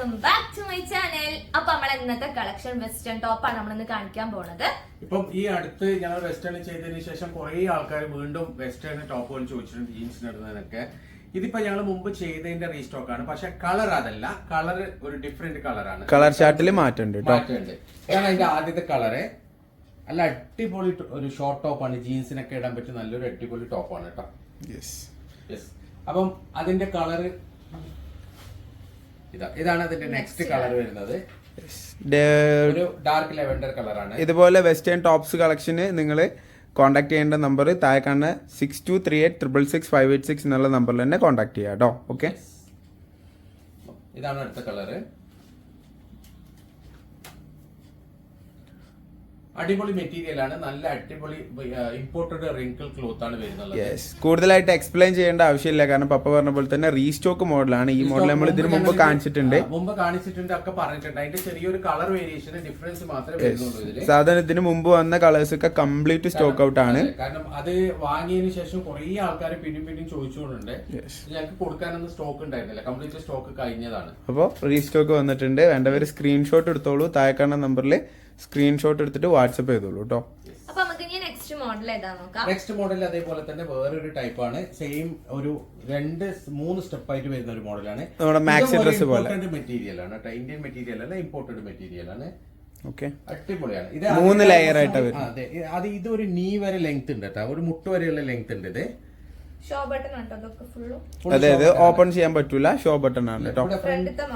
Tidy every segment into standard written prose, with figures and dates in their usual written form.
Welcome back to my channel. അപ്പൊ നമ്മൾ ഇന്നത്തെ കളക്ഷൻ വെസ്റ്റേൺ ടോപ്പാണ് നമ്മളിന്ന് കാണിക്കാൻ പോണത്. ഇപ്പം ഈ അടുത്ത് ഞങ്ങൾ വെസ്റ്റേൺ ചെയ്തതിന് ശേഷം കുറെ ആൾക്കാർ വീണ്ടും വെസ്റ്റേൺ ടോപ്പുകൾ ചോദിച്ചിട്ടുണ്ട് ജീൻസിന് ഇടുന്നതിനൊക്കെ. ഇതിപ്പോ ഞങ്ങൾ മുമ്പ് ചെയ്തതിന്റെ റീസ്റ്റോക്ക് ആണ്, പക്ഷെ കളർ അതല്ല, കളർ ഒരു ഡിഫറെന്റ് കളറാണ്. കളർ ചാർട്ടിൽ മാറ്റമുണ്ട്. ഇതാണ് അതിന്റെ ആദ്യത്തെ കളറ്. നല്ല അടിപൊളി ഒരു ഷോർട്ട് ടോപ്പാണ്, ജീൻസിനൊക്കെ ഇടാൻ പറ്റിയ നല്ലൊരു അടിപൊളി ടോപ്പാണ് കേട്ടോ. അപ്പം അതിന്റെ കളറ് ഇതാണ് അതിന്റെ നെക്സ്റ്റ് കളർ വരുന്നത്. ഒരു ഡാർക്ക് ലെവൻഡർ കളറാണ്. ഇതുപോലെ വെസ്റ്റേൺ ടോപ്സ് കളക്ഷന് നിങ്ങൾ കോൺടാക്ട് ചെയ്യേണ്ട നമ്പർ താഴെ കാണുന്ന 6238666586 എന്നുള്ള നമ്പറിൽ തന്നെ കോൺടാക്ട് ചെയ്യാം കേട്ടോ. ഓക്കെ, ഇതാണ് അടുത്ത കളറ്. അടിപൊളി മെറ്റീരിയൽ ആണ്, നല്ല അടിപൊളി ഇമ്പോർട്ടഡ് റിങ്കിൾ ക്ലോത്ത് ആണ് വരുന്നത്. കൂടുതലായിട്ട് എക്സ്പ്ലെയിൻ ചെയ്യേണ്ട ആവശ്യമില്ല, കാരണം പപ്പ പറഞ്ഞ പോലെ തന്നെ റീസ്റ്റോക്ക് മോഡലാണ്. ഈ മോഡൽ നമ്മൾ ഇതിന് മുമ്പ് കാണിച്ചിട്ടുണ്ട് ഒക്കെ പറഞ്ഞിട്ടുണ്ട്. അതിന്റെ ചെറിയൊരു കളർ വേരിയേഷൻ ഡിഫറൻസ് മാത്രമേ വരുന്നുള്ളൂ ഇതില്. സാധാരണ ഇതിന് മുമ്പ് വന്ന കളേഴ്സ് ഒക്കെ കംപ്ലീറ്റ് സ്റ്റോക്ക് ഔട്ട് ആണ്. കാരണം അത് വാങ്ങിയതിനു ശേഷം കുറെ ആൾക്കാർ പിന്നെയും ചോദിച്ചുകൊണ്ടുണ്ട്. ഞങ്ങൾക്ക് കൊടുക്കാനൊന്നും സ്റ്റോക്ക് ഉണ്ടായിരുന്നില്ല, കംപ്ലീറ്റ് സ്റ്റോക്ക് കഴിഞ്ഞതാണ്. അപ്പോൾ റീസ്റ്റോക്ക് വന്നിട്ടുണ്ട്. വേണ്ടവര് സ്ക്രീൻഷോട്ട് എടുത്തോളൂ, താഴെ കാണുന്ന നമ്പറിൽ സ്ക്രീൻഷോട്ട് എടുത്തിട്ട് വാട്സ്ആപ്പ് ചെയ്തോളൂ കേട്ടോ. അപ്പൊ നമുക്ക് ഇനി നെക്സ്റ്റ് മോഡൽ ഏതാ നോക്കാം. നെക്സ്റ്റ് മോഡൽ അതേപോലെ തന്നെ വേറൊരു ടൈപ്പ് ആണ്, സെയിം ഒരു 2-3 സ്റ്റെപ്പ് ആയിട്ട് വരുന്ന ഒരു മോഡലാണ്. നമ്മുടെ മാക്സി ഡ്രസ് പോലെ മെറ്റീരിയൽ ആണ് കേട്ടോ, ഇന്ത്യൻ മെറ്റീരിയൽ അല്ല, ഇമ്പോർട്ടഡ് മെറ്റീരിയൽ ആണ്. ഓക്കെ, അടിപൊളിയാണ്. ഇത് 3 ലെയർ ആയിട്ട് വരും. അതെ, അത് ഇതൊരു നീ വരെ ലെങ്ത് ഉണ്ട് കേട്ടോ, ഒരു മുട്ട് വരെയുള്ള ലെങ്ത് ഉണ്ട്. ഇത് ഷോ ബട്ടൺ ആണ് അതൊക്കെ ഫുള്ളും. അതായത് ഓപ്പൺ ചെയ്യാൻ പറ്റൂല, ഷോ ബട്ടൺ ആണ് കേട്ടോ.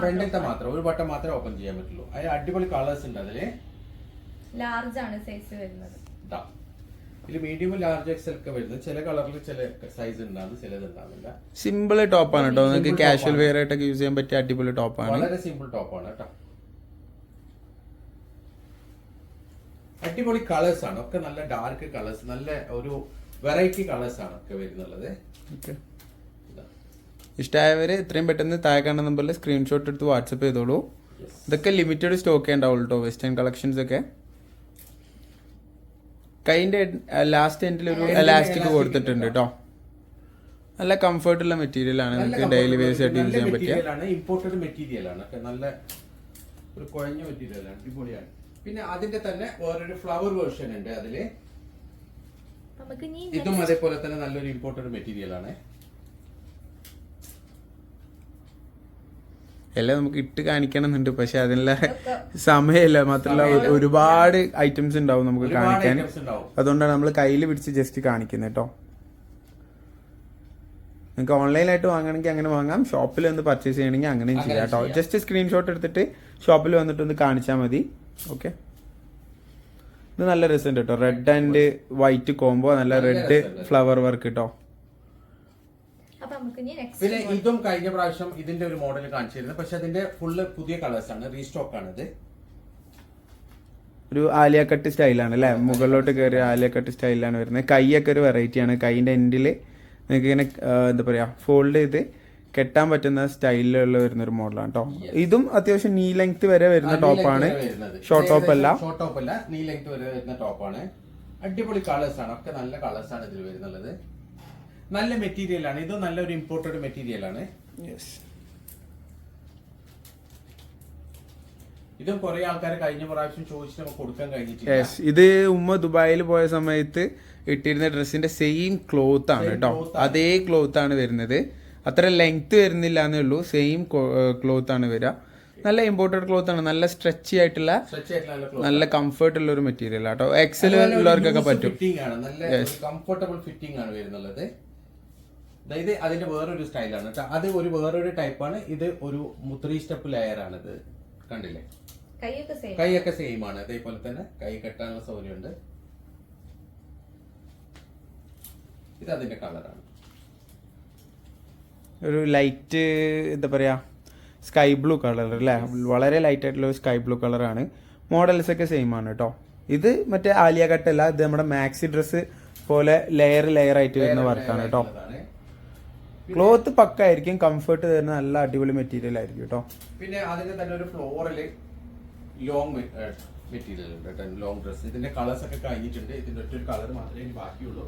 ഫ്രണ്ടിലത്തെ മാത്രം ഒരു ബട്ടൺ മാത്രമേ ഓപ്പൺ ചെയ്യാൻ പറ്റുള്ളൂ. അതിൽ അടിപൊളി കളേഴ്സ് ഉണ്ട്. അതില് ലാർജ് ആണ് സൈസ് വരുന്നത്. ഇതിൽ മീഡിയം ലാർജ് എക്സൽ ഒക്കെ വരുന്നത്. ചില കളറിൽ ചില സൈസ് ഉണ്ടാകും, ചിലത് ഉണ്ടാവില്ല. സിമ്പിൾ ടോപ്പാണ് കേട്ടോ, നിങ്ങൾക്ക് കാഷ്വൽ വെയർ ആയിട്ടൊക്കെ യൂസ് ചെയ്യാൻ പറ്റിയ അടിപൊളി ടോപ്പാണ്. വളരെ സിമ്പിൾ ടോപ്പാണ് കേട്ടോ. അടിപൊളി കളേഴ്സ് ആണ് ഒക്കെ, നല്ല ഡാർക്ക് കളേഴ്സ്, നല്ല ഒരു വെറൈറ്റി കളേഴ്സ് ആണ് ഒക്കെ വരുന്നുള്ളത്. ഇഷ്ടമായവര് എത്രയും പെട്ടെന്ന് താഴെ കാണുന്ന നമ്പറിൽ സ്ക്രീൻഷോട്ട് എടുത്ത് വാട്സപ്പ് ചെയ്തോളൂ. ഇതൊക്കെ ലിമിറ്റഡ് സ്റ്റോക്കേ ഉണ്ടാവുള്ളൂ കേട്ടോ, വെസ്റ്റേൺ കളക്ഷൻസ് ഒക്കെ. കൈന്റെ ലാസ്റ്റ് എൻഡിൽ ഒരു എലാസ്റ്റിക് കൊടുത്തിട്ടുണ്ട് കേട്ടോ. നല്ല കംഫർട്ടുള്ള മെറ്റീരിയൽ ആണ്, നിങ്ങൾക്ക് ഡെയിലി വേഴ്സ് ആയിട്ട് യൂസ് ചെയ്യാൻ പറ്റിയ ഇമ്പോർട്ടഡ് മെറ്റീരിയൽ ആണ്. നല്ല ഒരു കുഴഞ്ഞ മെറ്റീരിയൽ ആണ്, അടിപൊളിയാണ്. പിന്നെ അതിന്റെ തന്നെ വേറൊരു ഫ്ലവർ വേർഷൻ ഉണ്ട് അതില്. ഇതും അതേപോലെ തന്നെ നല്ലൊരു ഇമ്പോർട്ടഡ് മെറ്റീരിയൽ ആണ്. എല്ലാം നമുക്ക് ഇട്ട് കാണിക്കണം എന്നുണ്ട്, പക്ഷെ അതിനുള്ള സമയമില്ല. മാത്രമല്ല ഒരുപാട് ഐറ്റംസ് ഉണ്ടാവും നമുക്ക് കാണിക്കാൻ, അതുകൊണ്ടാണ് നമ്മൾ കയ്യിൽ പിടിച്ച് ജസ്റ്റ് കാണിക്കുന്നത് കേട്ടോ. നിങ്ങൾക്ക് ഓൺലൈനായിട്ട് വാങ്ങണമെങ്കിൽ അങ്ങനെ വാങ്ങാം, ഷോപ്പിൽ ഒന്ന് പർച്ചേസ് ചെയ്യണമെങ്കിൽ അങ്ങനെയും ചെയ്യാം കേട്ടോ. ജസ്റ്റ് സ്ക്രീൻഷോട്ട് എടുത്തിട്ട് ഷോപ്പിൽ വന്നിട്ട് ഒന്ന് കാണിച്ചാൽ മതി. ഓക്കെ, ഇത് നല്ല രസമുണ്ട് കേട്ടോ, റെഡ് ആൻഡ് വൈറ്റ് കോംബോ, നല്ല റെഡ് ഫ്ലവർ വർക്ക് കേട്ടോ. പിന്നെ ഇതും കഴിഞ്ഞ പ്രാവശ്യം ഇതിന്റെ ഒരു മോഡൽ കാണിച്ചിരുന്നത്, പക്ഷെ അതിന്റെ ഫുള്ള് പുതിയ കളേഴ്സ് ആണ്, റീസ്റ്റോക്ക് ആണ്. ഇത് ഒരു ആലിയ കട്ട് സ്റ്റൈലാണ് അല്ലേ, മുകളിലോട്ട് കയറി ആലിയ കട്ട് സ്റ്റൈലാണ് വരുന്നത്. കൈയൊക്കെ ഒരു വെറൈറ്റി ആണ്, കൈന്റെ എൻഡില് നിങ്ങൾക്ക് ഇങ്ങനെ എന്താ പറയാ ഫോൾഡ് ചെയ്ത് കെട്ടാൻ പറ്റുന്ന സ്റ്റൈലിലുള്ള വരുന്ന ഒരു മോഡലാണ് കേട്ടോ. ഇതും അത്യാവശ്യം നീ ലെങ്ത് വരെ വരുന്ന ടോപ്പാണ്, ഷോർട്ട് ടോപ്പ് അല്ല, നീ ലെങ്ത് വരെ വരുന്ന ടോപ്പാണ്. അടിപൊളി കളേഴ്സ് ആണ്, ഒക്കെ നല്ല കളേഴ്സ് ആണ് ഇതിൽ വരുന്നുള്ളത്. നല്ല മെറ്റീരിയൽ ആണ്, ഇത് നല്ലൊരു ഇമ്പോർട്ടഡ് മെറ്റീരിയൽ ആണ്. ഇതും കുറെ ആൾക്കാർ കഴിഞ്ഞ പ്രാവശ്യം ചോദിച്ചിട്ട് നമുക്ക് കൊടുക്കാൻ കഴിഞ്ഞിട്ടില്ല. ഇത് ഉമ്മ ദുബായിൽ പോയ സമയത്ത് ഇട്ടിരുന്ന ഡ്രസ്സിന്റെ സെയിം ക്ലോത്ത് ആണ് കേട്ടോ, അതേ ക്ലോത്ത് ആണ് വരുന്നത്. അത്ര ലെങ്ത് വരുന്നില്ല എന്നേ ഉള്ളൂ, സെയിം ക്ലോത്ത് ആണ് വരിക. നല്ല ഇമ്പോർട്ടഡ് ക്ലോത്ത് ആണ്, നല്ല സ്ട്രെച്ചി ആയിട്ടുള്ള നല്ല കംഫർട്ട് ഉള്ള ഒരു മെറ്റീരിയൽ ആട്ടോ. എക്സൽ ഉള്ളവർക്കൊക്കെ പറ്റും. കംഫർട്ടബിൾ ഫിറ്റിംഗ് ആണ് വരുന്നുള്ളത്. അതായത് അതിന്റെ വേറൊരു സ്റ്റൈലാണ് കേട്ടോ, അത് ഒരു വേറൊരു ടൈപ്പാണ്. ഇത് ഒരു 3 സ്റ്റെപ്പ് ലെയർ ആണ്. ഇത് കണ്ടില്ലേ, കൈയൊക്കെ സെയിം ആണ്. അതേപോലെ തന്നെ കൈ കെട്ടാനുള്ള സൗകര്യമുണ്ട്. ഇത് അതിന്റെ കളറാണ്, ഒരു ലൈറ്റ് എന്താ പറയാ സ്കൈ ബ്ലൂ കളർ അല്ലേ, വളരെ ലൈറ്റ് ആയിട്ടുള്ള ഒരു സ്കൈ ബ്ലൂ കളറാണ്. മോഡൽസ് ഒക്കെ സെയിം ആണ് കേട്ടോ. ഇത് മറ്റേ ആലിയ കട്ടല്ല, ഇത് നമ്മുടെ മാക്സി ഡ്രസ്സ് പോലെ ലെയർ ആയിട്ട് വരുന്ന വർക്കാണ് കേട്ടോ. ക്ലോത്ത് പക്കായിരിക്കും, കംഫർട്ട് തരുന്ന നല്ല അടിപൊളി മെറ്റീരിയൽ ആയിരിക്കും കേട്ടോ. പിന്നെ അതിന്റെ തന്നെ ഒരു ഫ്ലോറല് ലോങ് മെറ്റീരിയൽ ഉണ്ട് കേട്ടോ, ലോങ് ഡ്രസ്. ഇതിന്റെ കളേഴ്സ് ഒക്കെ കഴിഞ്ഞിട്ടുണ്ട്, ഇതിന്റെ ഒറ്റ കളർ മാത്രമേ ഇനി ബാക്കിയുള്ളൂ.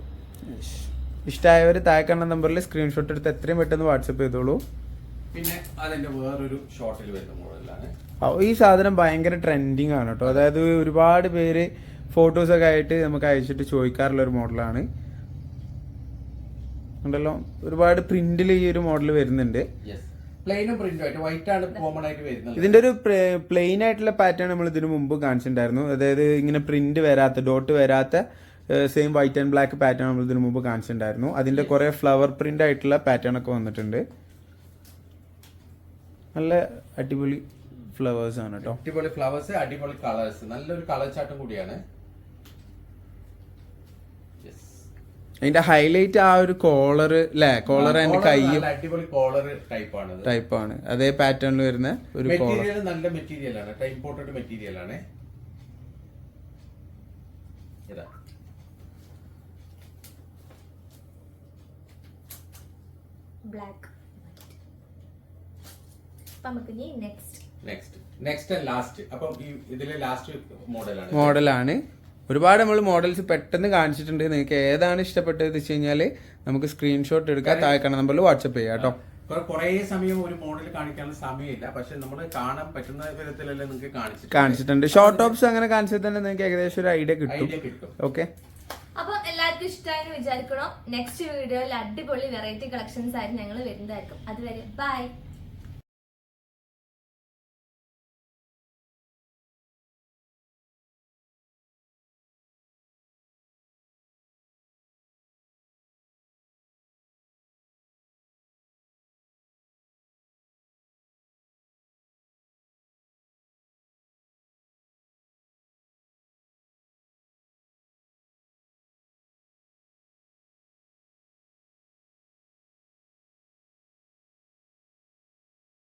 ഇഷ്ടമായവർ താഴെ കാണുന്ന നമ്പറിൽ സ്ക്രീൻഷോട്ട് എടുത്ത് എത്രയും പെട്ടെന്ന് വാട്സപ്പ് ചെയ്തോളൂ. പിന്നെ അതിന്റെ വേറൊരു ഷോർട്ടിൽ വരുന്ന മോഡലാണ്. ഈ സാധനം ഭയങ്കര ട്രെൻഡിങ് ആണ് കേട്ടോ. അതായത് ഒരുപാട് പേര് ഫോട്ടോസൊക്കെ ആയിട്ട് നമുക്ക് അയച്ചിട്ട് ചോദിക്കാറുള്ള ഒരു മോഡലാണ്. ഉണ്ടല്ലോ, ഒരുപാട് പ്രിന്റിൽ ഈ ഒരു മോഡൽ വരുന്നുണ്ട്. പ്ലെയിനും പ്രിന്റും ആയിട്ട് വൈറ്റ് ആണ് കോമൺ ആയിട്ട് വരുന്നത്. ഇതിന്റെ ഒരു പ്ലെയിൻ ആയിട്ടുള്ള പാറ്റേൺ നമ്മൾ ഇതിനു മുമ്പ് കാണിച്ചിട്ടുണ്ടായിരുന്നു. അതായത് ഇങ്ങനെ പ്രിന്റ് വരാത്ത, ഡോട്ട് വരാത്ത same white and black pattern നമ്മൾ ഇതിനു മുമ്പ് കാണിച്ചിട്ടുണ്ടായിരുന്നു. അതിന്റെ കുറെ ഫ്ലവർ പ്രിന്റ് ആയിട്ടുള്ള പാറ്റേൺ ഒക്കെ വന്നിട്ടുണ്ട്. നല്ല അടിപൊളി ഫ്ലവേഴ്സ് ആണ് കേട്ടോ. അടിപൊളി ഫ്ലവേഴ്സ്, അടിപൊളി കളേഴ്സ്, നല്ലൊരു കളർ ചാർട്ടും കൂടിയാണ്. അതിന്റെ ഹൈലൈറ്റ് ആ ഒരു കോളർ അല്ലേ, കോളർ ആൻഡ് കൈയും അടിപൊളി കോളർ ടൈപ്പാണ്. അതേ പാറ്റേണിൽ വരുന്ന ഒരു മെറ്റീരിയൽ നല്ല മെറ്റീരിയൽ ആണ്, ഇമ്പോർട്ടഡ് മെറ്റീരിയൽ ആണ്. ബ്ലാക്ക്. നമുക്ക് നെക്സ്റ്റ് ലാസ്റ്റ്. അപ്പം ഇതിലെ ലാസ്റ്റ് മോഡലാണ്. ഒരുപാട് നമ്മൾ മോഡൽസ് പെട്ടെന്ന് കാണിച്ചിട്ടുണ്ട്. നിങ്ങൾക്ക് ഏതാണ് ഇഷ്ടപ്പെട്ടത് വെച്ച് കഴിഞ്ഞാൽ നമുക്ക് സ്ക്രീൻഷോട്ട് എടുക്കാൻ താഴെ കാണുന്ന നമ്പറിൽ വാട്സപ്പ് ചെയ്യാം കേട്ടോ. കുറെ സമയം ഒരു മോഡൽ കാണിക്കാനുള്ള സമയമില്ല, പക്ഷെ നമ്മൾ കാണാൻ പറ്റുന്ന വിധത്തിലല്ലേ നിങ്ങൾക്ക് കാണിച്ചിട്ടുണ്ട്. ഷോർട്ട് ടോപ്സ് അങ്ങനെ കാണിച്ചാൽ തന്നെ നിങ്ങൾക്ക് ഏകദേശം ഒരു ഐഡിയ കിട്ടും. ഓക്കെ, അപ്പൊ എല്ലാവർക്കും ഇഷ്ടമായെന്ന് വിചാരിക്കണം. നെക്സ്റ്റ് വീഡിയോയിൽ അടിപൊളി വെറൈറ്റി കളക്ഷൻസ് ആയിട്ട് ഞങ്ങൾ വരുന്നതായിരിക്കും. അതുവരെ ബൈ.